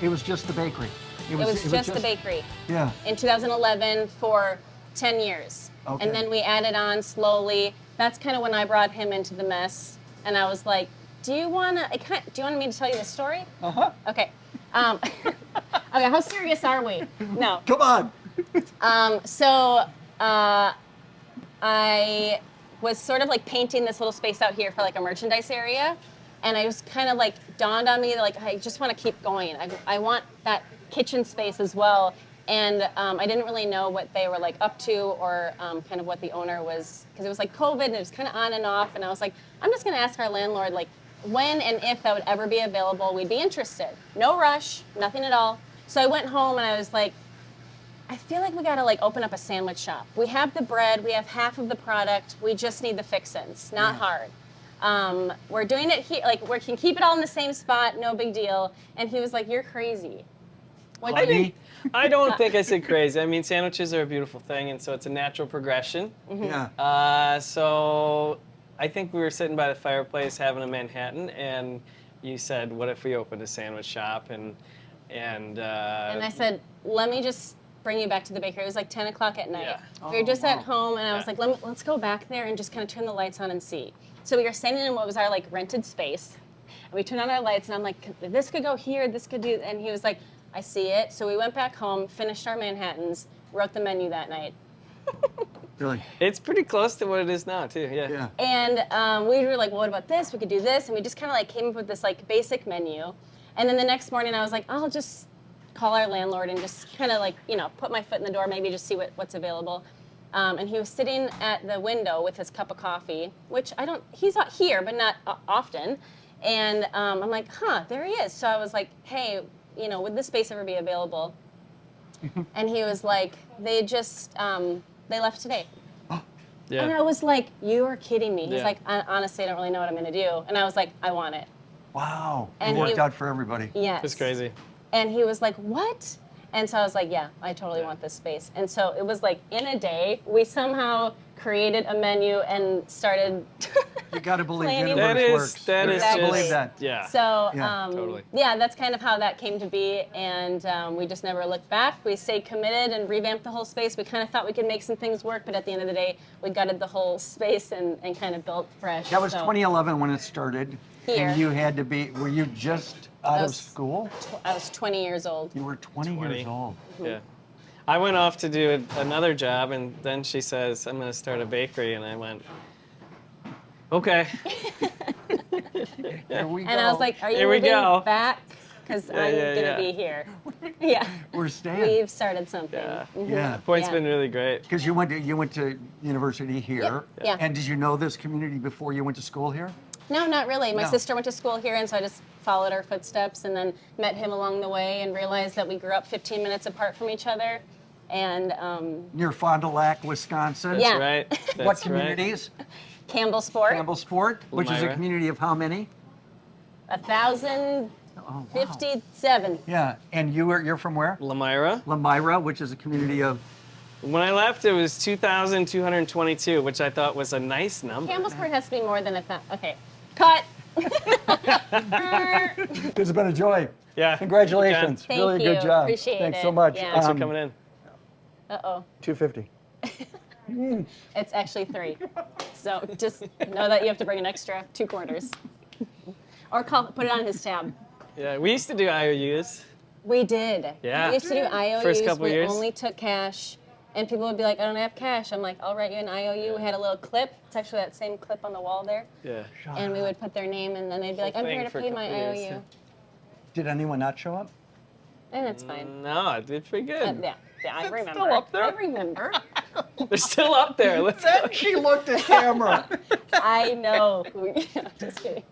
It was just the bakery. It was just the bakery. Yeah. In 2011 for 10 years. Okay. And then we added on slowly. That's kind of when I brought him into the mess. And I was like, do you want me to tell you the story? Uh-huh. Okay. Okay, how serious are we? No. Come on. I was sort of like painting this little space out here for like a merchandise area. And I was kind of like dawned on me that like, I just want to keep going. I want that kitchen space as well. And I didn't really know what they were like up to or kind of what the owner was, because it was like COVID and it was kind of on and off. And I was like, I'm just going to ask our landlord like when and if that would ever be available, we'd be interested. No rush, nothing at all. So I went home and I was like, I feel like we got to like open up a sandwich shop. We have the bread, we have half of the product, we just need the fixins, not hard. We're doing it here, like we can keep it all in the same spot, no big deal. And he was like, you're crazy. I don't think I said crazy. I mean, sandwiches are a beautiful thing, and so it's a natural progression. Mm-hmm. Yeah. So I think we were sitting by the fireplace having a Manhattan, and you said, what if we opened a sandwich shop? And I said, let me just bring you back to the bakery. It was like 10 o'clock at night. Yeah. We were just at home, and I was like, let's go back there and just kind of turn the lights on and see. So we were standing in what was our like rented space, and we turned on our lights, and I'm like, this could go here, this could do, and he was like, I see it. So we went back home, finished our Manhattans, wrote the menu that night. Really? It's pretty close to what it is now, too. Yeah. And we were like, well, what about this? We could do this. And we just kind of like came up with this like basic menu. And then the next morning I was like, I'll just call our landlord and just kind of like, put my foot in the door, maybe just see what's available. And he was sitting at the window with his cup of coffee, which he's not here, but not often. And I'm like, there he is. So I was like, hey, would this space ever be available? And he was like, they left today. Yeah. And I was like, you are kidding me. He's Yeah. like, honestly, I don't really know what I'm going to do. And I was like, I want it. Wow. And It worked out for everybody. Yes. It's crazy. And he was like, what? And so I was like, yeah, I totally want this space. And so it was like in a day, we somehow created a menu and started You got to believe the planning. universe works. That is You gotta just, believe that. yeah. So, totally. yeah, that's kind of how that came to be, and we just never looked back. We stayed committed and revamped the whole space. We kind of thought we could make some things work, but at the end of the day, we gutted the whole space and kind of built fresh. That was So 2011 when it started. Here. And you had to be, were you just out of school? I was 20 years old. You were 20 years old. Yeah. I went off to do another job, and then she says, I'm going to start a bakery, and I went, okay. Here we go. And I was like, are you Here we moving go. back? Because I'm going to be here. Yeah. We're staying. We've started something. Yeah. Mhm. Yeah. Point's Yeah. been really great. Because you went to university here. Yeah. And did you know this community before you went to school here? No, not really. My No. sister went to school here, and so I just followed her footsteps and then met him along the way and realized that we grew up 15 minutes apart from each other. And Near Fond du Lac, Wisconsin. Yeah. Right? What That's communities? Campbellsport, Campbellsport, which is a Elmira. community of how many? 1,057. Oh, yeah. And you're from where? Lamira. Lamira, which is a community of. When I left, it was 2,222, which I thought was a nice number. Campbellsport has to be more than 1,000. Okay, cut. It's been a joy. Yeah. Congratulations. Thank really you. good job. Appreciate Thanks it. so much. Yeah. Thanks for coming in. Uh-oh. 250. It's actually 3. So just know that you have to bring an extra 2 quarters. Or put it on his tab. Yeah, we used to do IOUs. We did. Yeah. We used to do IOUs. First couple we years. only took cash. And people would be like, I don't have cash. I'm like, I'll write you an IOU. We had a little clip. It's actually that same clip on the wall there. Yeah. And we would put their name, and then they'd be like, I'm Thing here to for a pay my couple years, IOU. yeah. Did anyone not show up? And it's fine. No, it did pretty good. Yeah, I remember. still up there? I remember. They're still up there. Let's go. Then she looked at camera. I know. Just kidding.